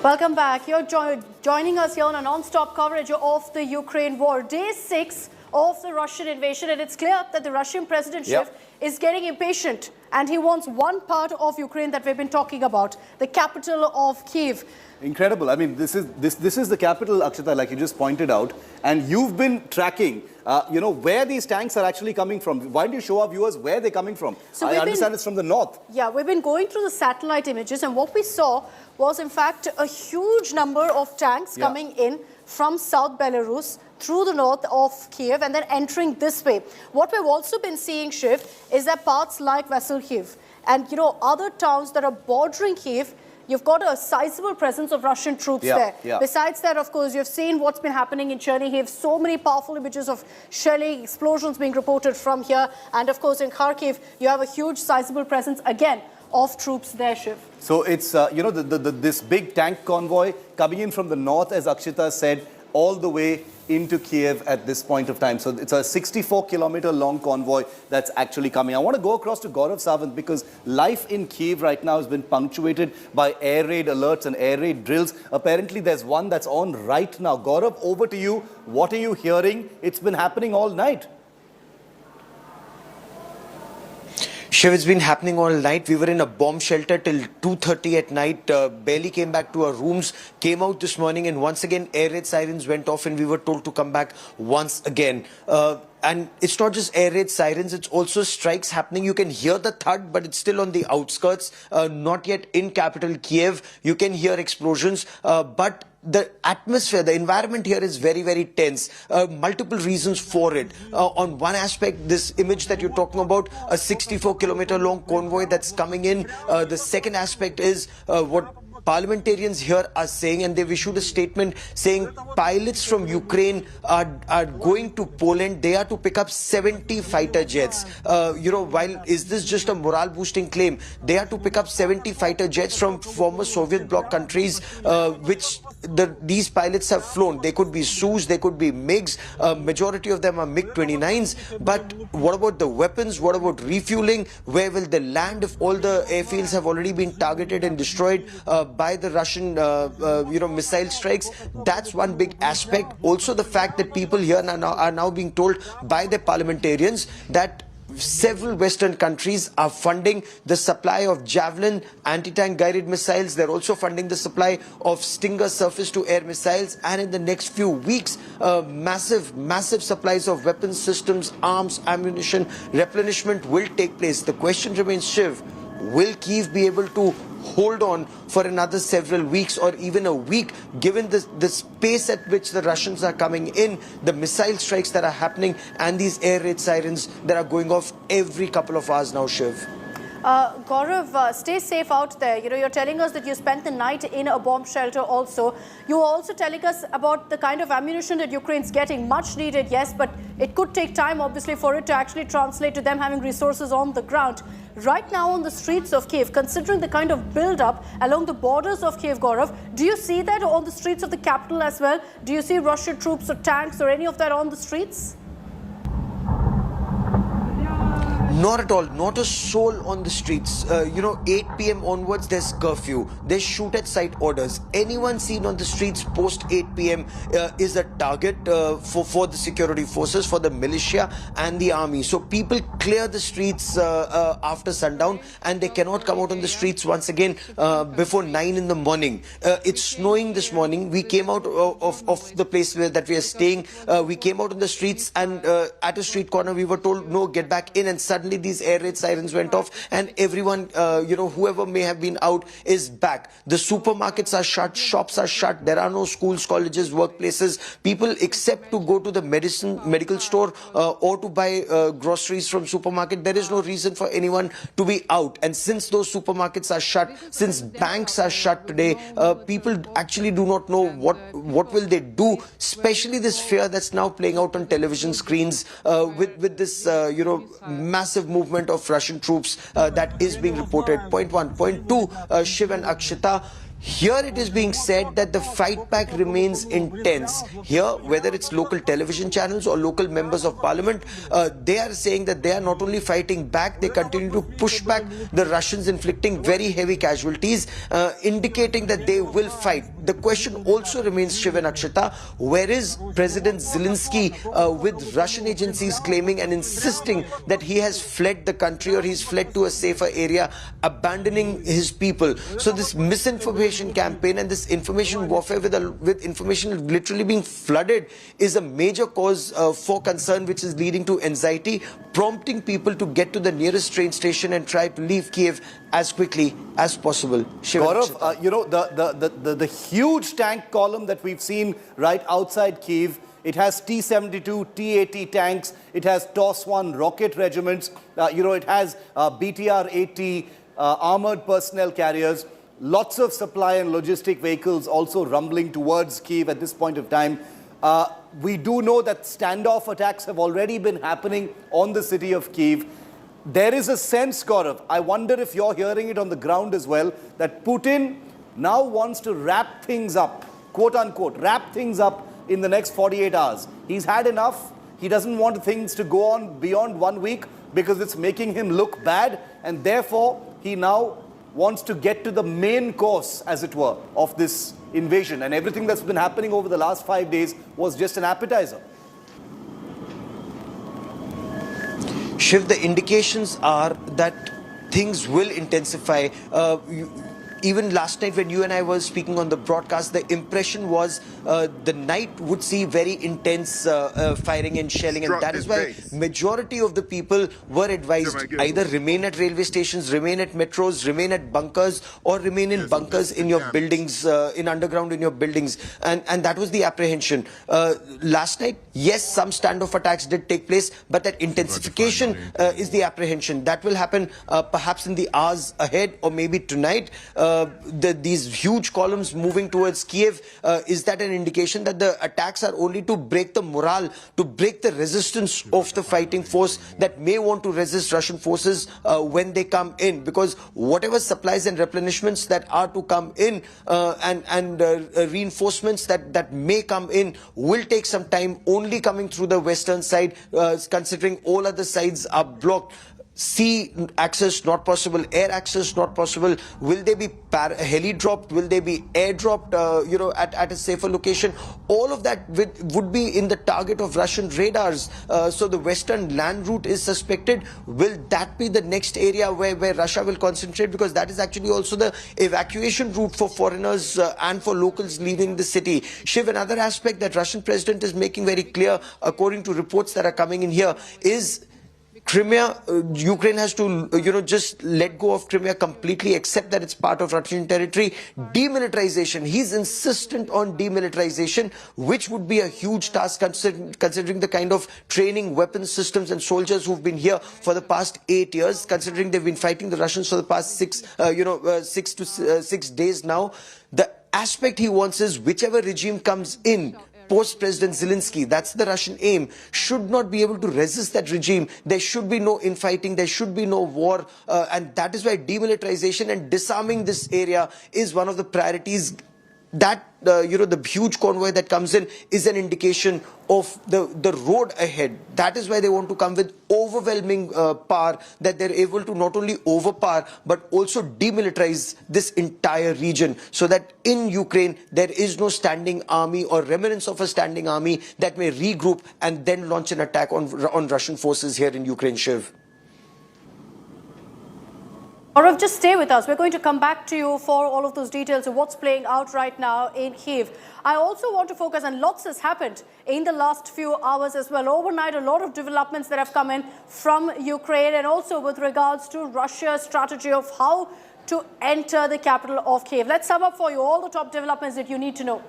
Welcome back. You're joining us here on a non-stop coverage of the Ukraine war. Day 6 of the Russian invasion, and it's clear that the Russian president is getting impatient, and he wants one part of Ukraine that we've been talking about, the capital of Kyiv. Incredible. I mean, this is the capital, Akshita, like you just pointed out, and you've been tracking, where these tanks are actually coming from. Why don't you show our viewers where they're coming from? So I understand it's from the north. Yeah, we've been going through the satellite images, and what we saw was, in fact, a huge number of tanks coming in from South Belarus through the north of Kyiv and then entering this way. What we've also been seeing, Shiv, is that parts like Kyiv and, other towns that are bordering Kyiv, you've got a sizable presence of Russian troops there. Besides that, of course, you've seen what's been happening in Chernihiv. So many powerful images of shelling, explosions being reported from here. And, of course, in Kharkiv, you have a huge sizable presence, again, of troops there, Shiv. So it's, this big tank convoy coming in from the north, as Akshita said, all the way into Kyiv at this point of time. So it's a 64-kilometer long convoy that's actually coming. I want to go across to Gaurav Sawant because life in Kyiv right now has been punctuated by air raid alerts and air raid drills. Apparently there's one that's on right now. Gaurav, over to you. What are you hearing? It's been happening all night. Shiv, it's been happening all night. We were in a bomb shelter till 2:30 at night, barely came back to our rooms, came out this morning, and once again air raid sirens went off and we were told to come back once again. And it's not just air raid sirens, it's also strikes happening. You can hear the thud, but it's still on the outskirts, not yet in capital Kyiv. You can hear explosions, but the atmosphere, the environment here is very, very tense. Multiple reasons for it. On one aspect, this image that you're talking about, a 64-kilometer long convoy that's coming in. The second aspect is what parliamentarians here are saying, and they've issued a statement saying pilots from Ukraine are going to Poland. They are to pick up 70 fighter jets. While is this just a morale boosting claim, they are to pick up 70 fighter jets from former Soviet bloc countries, which these pilots have flown. They could be Sus, they could be MiGs. Majority of them are MiG-29s. But what about the weapons? What about refueling? Where will they land if all the airfields have already been targeted and destroyed by the Russian, missile strikes? That's one big aspect. Also, the fact that people here are now being told by their parliamentarians that several Western countries are funding the supply of Javelin anti-tank guided missiles. They're also funding the supply of Stinger surface-to-air missiles. And in the next few weeks, massive supplies of weapons systems, arms, ammunition, replenishment will take place. The question remains, Shiv, will Kyiv be able to hold on for another several weeks or even a week, given the space at which the Russians are coming in, the missile strikes that are happening, and these air raid sirens that are going off every couple of hours now, Shiv? Gaurav, stay safe out there. You're telling us that you spent the night in a bomb shelter also. You're also telling us about the kind of ammunition that Ukraine's getting. Much needed, yes, but it could take time, obviously, for it to actually translate to them having resources on the ground. Right now on the streets of Kyiv, considering the kind of build-up along the borders of Kyiv, Gaurav, do you see that on the streets of the capital as well? Do you see Russian troops or tanks or any of that on the streets? Not at all. Not a soul on the streets. 8 p.m. onwards, there's curfew. They shoot at sight orders. Anyone seen on the streets post 8 p.m. Is a target for the security forces, for the militia and the army. So people clear the streets after sundown, and they cannot come out on the streets once again before 9 in the morning. It's snowing this morning. We came out of the place that we are staying. We came out on the streets, and at a street corner, we were told, no, get back in. And suddenly these air raid sirens went off, and everyone, whoever may have been out is back. The supermarkets are shut, shops are shut. There are no schools, colleges, workplaces. People, except to go to the medical store or to buy groceries from supermarket, there is no reason for anyone to be out. And since those supermarkets are shut, since banks are shut today, people actually do not know what will they do, especially this fear that's now playing out on television screens with this, massive movement of Russian troops that is being reported. Point one. Point two, Shiv and Akshita, Here it is being said that the fight back remains intense. Here, whether it's local television channels or local members of parliament, they are saying that they are not only fighting back, they continue to push back the Russians, inflicting very heavy casualties, indicating that they will fight. The question also remains, Shiv and Akshita, where is President Zelensky with Russian agencies claiming and insisting that he has fled the country or he's fled to a safer area, abandoning his people. So this misinformation campaign and this information warfare with information literally being flooded is a major cause for concern, which is leading to anxiety, prompting people to get to the nearest train station and try to leave Kyiv as quickly as possible. Gaurav, you know, the huge tank column that we've seen right outside Kyiv, it has T-72, T-80 tanks, it has TOS-1 rocket regiments, you know, it has BTR-80 armored personnel carriers. Lots of supply and logistic vehicles also rumbling towards Kyiv at this point of time. We do know that standoff attacks have already been happening on the city of Kyiv. There is a sense, Gaurav, I wonder if you're hearing it on the ground as well, that Putin now wants to wrap things up, quote unquote, wrap things up in the next 48 hours. He's had enough. He doesn't want things to go on beyond 1 week because it's making him look bad, and therefore he now wants to get to the main course, as it were, of this invasion. And everything that's been happening over the last 5 days was just an appetizer. Shiv, the indications are that things will intensify. Even last night when you and I were speaking on the broadcast, the impression was the night would see very intense firing and shelling, and that is why majority of the people were advised either remain at railway stations, remain at metros, remain at bunkers, or remain in bunkers in your buildings, in underground in your buildings, and that was the apprehension. Last night, yes, some standoff attacks did take place, but that intensification is the apprehension. That will happen perhaps in the hours ahead or maybe tonight. These huge columns moving towards Kyiv, is that an indication that the attacks are only to break the morale, to break the resistance of the fighting force that may want to resist Russian forces when they come in? Because whatever supplies and replenishments that are to come in and reinforcements that may come in will take some time, only coming through the western side, considering all other sides are blocked. Sea access not possible, air access not possible. Will they be heli dropped? Will they be air dropped, you know, at a safer location? All of that would be in the target of Russian radars. So the western land route is suspected. Will that be the next area where Russia will concentrate? Because that is actually also the evacuation route for foreigners and for locals leaving the city. Shiv, another aspect that Russian president is making very clear, according to reports that are coming in here, is Crimea. Ukraine has to, you know, just let go of Crimea completely, accept that it's part of Russian territory. Demilitarization. He's insistent on demilitarization, which would be a huge task considering the kind of training, weapons systems and soldiers who've been here for the past 8 years, considering they've been fighting the Russians for the past 6 days now. The aspect he wants is whichever regime comes in post-President Zelensky, that's the Russian aim, should not be able to resist that regime. There should be no infighting, there should be no war, and that is why demilitarization and disarming this area is one of the priorities. That, you know, the huge convoy that comes in is an indication of the road ahead. That is why they want to come with overwhelming power, that they're able to not only overpower but also demilitarize this entire region, so that in Ukraine there is no standing army or remnants of a standing army that may regroup and then launch an attack on Russian forces here in Ukraine. Shiv. Gaurav, just stay with us. We're going to come back to you for all of those details of what's playing out right now in Kyiv. I also want to focus, and lots has happened in the last few hours as well. Overnight, a lot of developments that have come in from Ukraine, and also with regards to Russia's strategy of how to enter the capital of Kyiv. Let's sum up for you all the top developments that you need to know.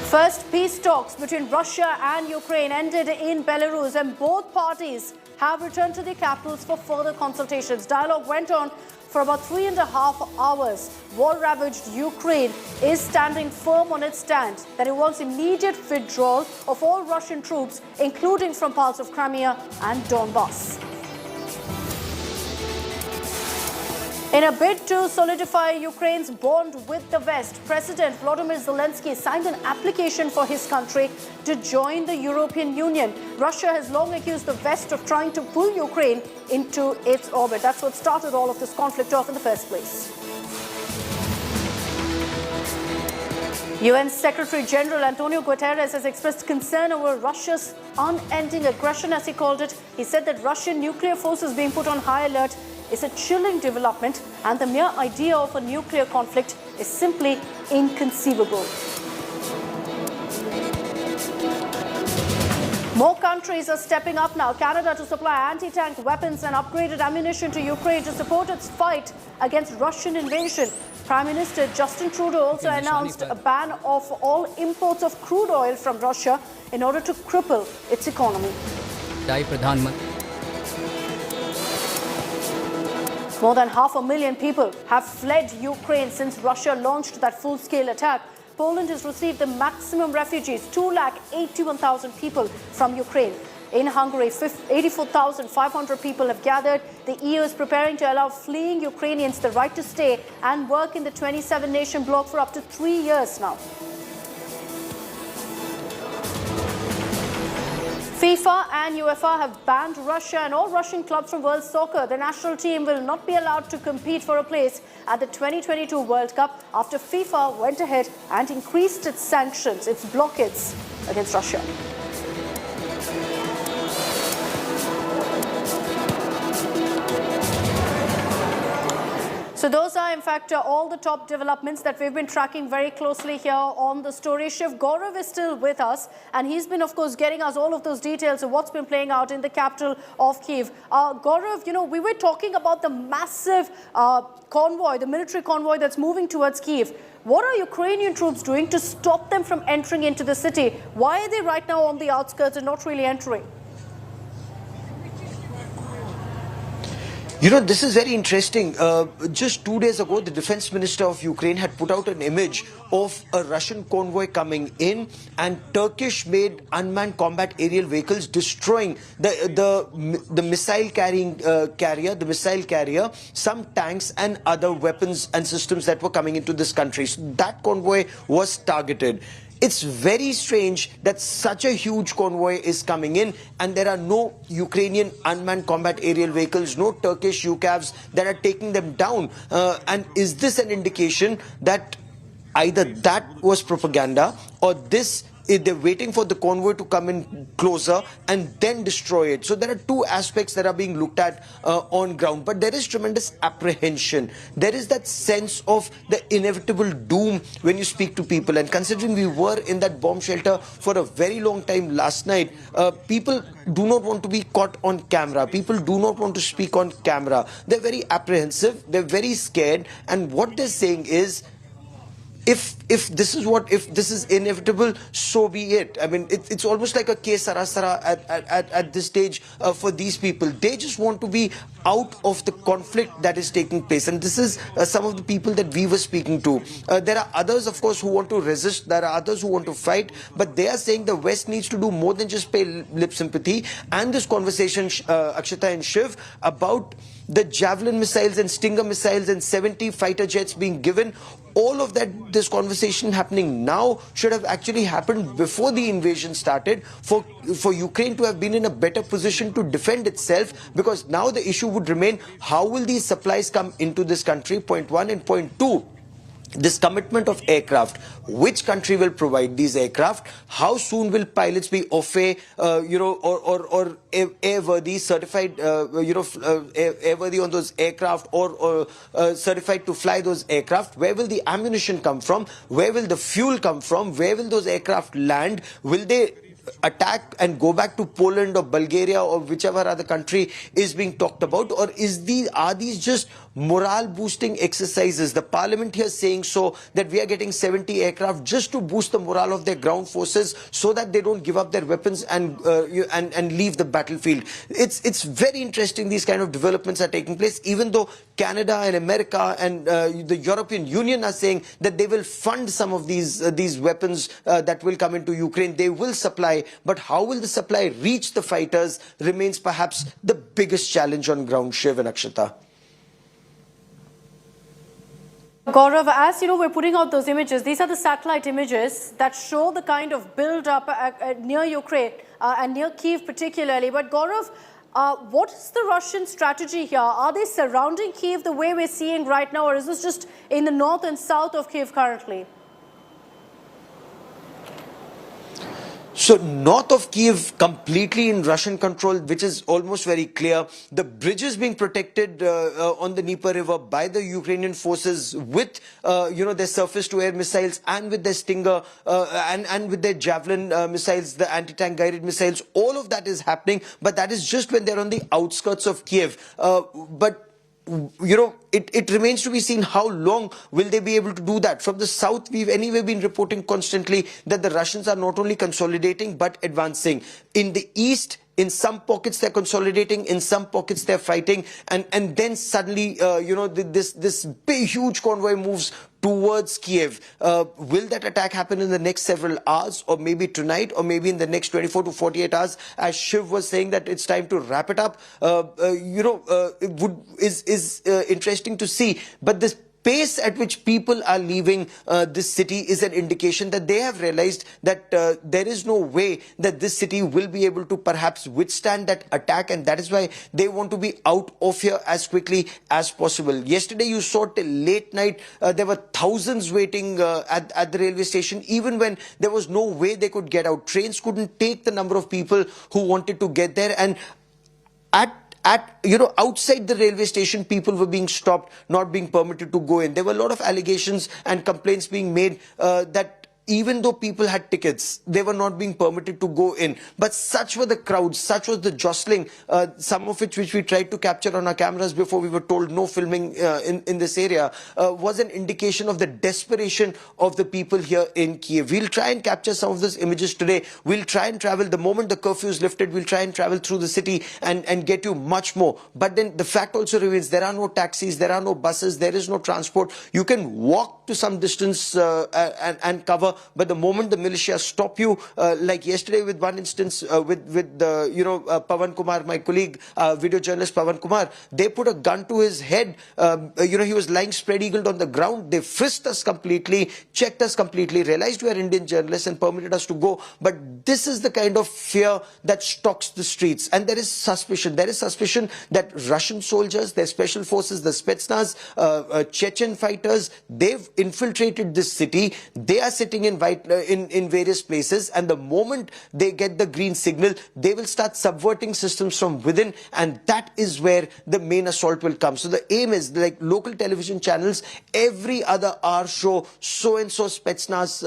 First, peace talks between Russia and Ukraine ended in Belarus, and both parties have returned to their capitals for further consultations. Dialogue went on for about 3.5 hours. War-ravaged Ukraine is standing firm on its stand that it wants immediate withdrawal of all Russian troops, including from parts of Crimea and Donbass. In a bid to solidify Ukraine's bond with the West, President Vladimir Zelensky signed an application for his country to join the European Union. Russia has long accused the West of trying to pull Ukraine into its orbit. That's what started all of this conflict off in the first place. UN Secretary General Antonio Guterres has expressed concern over Russia's unending aggression, as he called it. He said that Russian nuclear forces being put on high alert is a chilling development, and the mere idea of a nuclear conflict is simply inconceivable. More countries are stepping up now. Canada to supply anti-tank weapons and upgraded ammunition to Ukraine to support its fight against Russian invasion. Prime Minister Justin Trudeau also announced a ban of all imports of crude oil from Russia in order to cripple its economy. More than 500,000 people have fled Ukraine since Russia launched that full-scale attack. Poland has received the maximum refugees, 281,000 people from Ukraine. In Hungary, 84,500 people have gathered. The EU is preparing to allow fleeing Ukrainians the right to stay and work in the 27-nation bloc for up to 3 years now. FIFA and UEFA have banned Russia and all Russian clubs from World Soccer. The national team will not be allowed to compete for a place at the 2022 World Cup after FIFA went ahead and increased its sanctions, its blockades against Russia. So those are, in fact, all the top developments that we've been tracking very closely here on the story shift. Gaurav is still with us, and he's been, of course, getting us all of those details of what's been playing out in the capital of Kyiv. Gaurav, we were talking about the massive convoy, the military convoy that's moving towards Kyiv. What are Ukrainian troops doing to stop them from entering into the city? Why are they right now on the outskirts and not really entering? This is very interesting. Just 2 days ago, the defense minister of Ukraine had put out an image of a Russian convoy coming in and Turkish-made unmanned combat aerial vehicles destroying the missile-carrying carrier, some tanks and other weapons and systems that were coming into this country. So that convoy was targeted. It's very strange that such a huge convoy is coming in and there are no Ukrainian unmanned combat aerial vehicles, no Turkish UCAVs that are taking them down. And is this an indication that either that was propaganda or they're waiting for the convoy to come in closer and then destroy it? So there are two aspects that are being looked at on ground, but there is tremendous apprehension. There is that sense of the inevitable doom when you speak to people, and considering we were in that bomb shelter for a very long time last night, people do not want to be caught on camera. People do not want to speak on camera. They're very apprehensive, they're very scared, and what they're saying is, if this is inevitable, so be it. I mean, it's almost like a case sarasara at this stage for these people. They just want to be out of the conflict that is taking place. And this is some of the people that we were speaking to. There are others, of course, who want to resist. There are others who want to fight. But they are saying the West needs to do more than just pay lip sympathy. And this conversation, Akshita and Shiv, about the Javelin missiles and Stinger missiles and 70 fighter jets being given, all of that, this conversation happening now should have actually happened before the invasion started, for Ukraine to have been in a better position to defend itself, because now the issue would remain, how will these supplies come into this country? Point one. And point two, this commitment of aircraft. Which country will provide these aircraft? How soon will pilots be OFE, or airworthy, certified, airworthy on those aircraft, or certified to fly those aircraft? Where will the ammunition come from? Where will the fuel come from? Where will those aircraft land? Will they attack and go back to Poland or Bulgaria or whichever other country is being talked about? Or are these just morale boosting exercises? The parliament here saying so that we are getting 70 aircraft just to boost the morale of their ground forces so that they don't give up their weapons and leave the battlefield. It's very interesting these kind of developments are taking place, even though Canada and America and the European Union are saying that they will fund some of these weapons that will come into Ukraine. They will supply, but how will the supply reach the fighters remains perhaps the biggest challenge on ground, Shiv and Akshita. Gaurav, as you know, we're putting out those images. These are the satellite images that show the kind of build-up near Ukraine and near Kyiv particularly. But Gaurav, what is the Russian strategy here? Are they surrounding Kyiv the way we're seeing right now, or is this just in the north and south of Kyiv currently? So north of Kyiv, completely in Russian control, which is almost very clear. The bridges being protected on the Dnieper River by the Ukrainian forces with, their surface-to-air missiles and with their Stinger and with their Javelin missiles, the anti-tank guided missiles. All of that is happening, but that is just when they're on the outskirts of Kyiv. But it remains to be seen how long will they be able to do that. From the south, we've anyway been reporting constantly that the Russians are not only consolidating but advancing. In the east, in some pockets they're consolidating, in some pockets they're fighting, and then suddenly, this big, huge convoy moves towards Kyiv. Will that attack happen in the next several hours, or maybe tonight, or maybe in the next 24 to 48 hours? As Shiv was saying that it's time to wrap it up, is interesting to see. But this pace at which people are leaving this city is an indication that they have realized that there is no way that this city will be able to perhaps withstand that attack, and that is why they want to be out of here as quickly as possible. Yesterday you saw till late night there were thousands waiting at the railway station, even when there was no way they could get out. Trains couldn't take the number of people who wanted to get there, and outside the railway station, people were being stopped, not being permitted to go in. There were a lot of allegations and complaints being made that even though people had tickets, they were not being permitted to go in. But such were the crowds, such was the jostling, some of which we tried to capture on our cameras before we were told no filming in this area, was an indication of the desperation of the people here in Kyiv. We'll try and capture some of those images today. We'll try and travel, the moment the curfew is lifted, we'll try and travel through the city and get you much more. But then the fact also remains, there are no taxis, there are no buses, there is no transport. You can walk to some distance and cover. But the moment the militia stop you, like yesterday with one instance with Pawan Kumar, my colleague, video journalist Pawan Kumar, they put a gun to his head. He was lying spread-eagled on the ground. They frisked us completely, checked us completely, realized we are Indian journalists and permitted us to go. But this is the kind of fear that stalks the streets. And there is suspicion. There is suspicion that Russian soldiers, their special forces, the Spetsnaz, Chechen fighters, they've infiltrated this city. They are sitting in various places, and the moment they get the green signal, they will start subverting systems from within, and that is where the main assault will come. So the aim is, like local television channels, every other hour show so-and-so Spetsnaz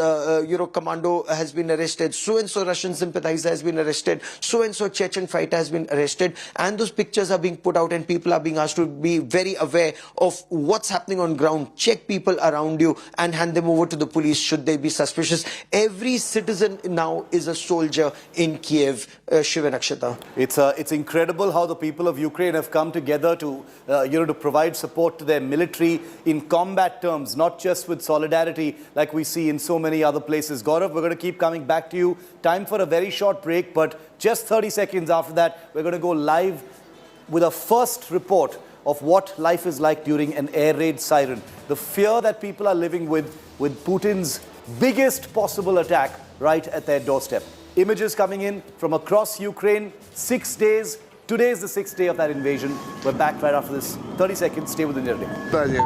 commando has been arrested, so-and-so Russian sympathizer has been arrested, so-and-so Chechen fighter has been arrested, and those pictures are being put out and people are being asked to be very aware of what's happening on ground. Check people around you and hand them over to the police should they be suspicious. Every citizen now is a soldier in Kyiv. Shiv and Akshata. It's incredible how the people of Ukraine have come together to to provide support to their military in combat terms, not just with solidarity like we see in so many other places. Gaurav, we're going to keep coming back to you. Time for a very short break, but just 30 seconds after that, we're going to go live with a first report of what life is like during an air raid siren. The fear that people are living with Putin's biggest possible attack right at their doorstep. Images coming in from across Ukraine, 6 days. Today is the 6th day of that invasion. We're back right after this. 30 seconds, stay with India Today.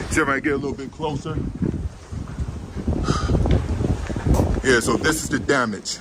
See if I get a little bit closer. Yeah, so this is the damage.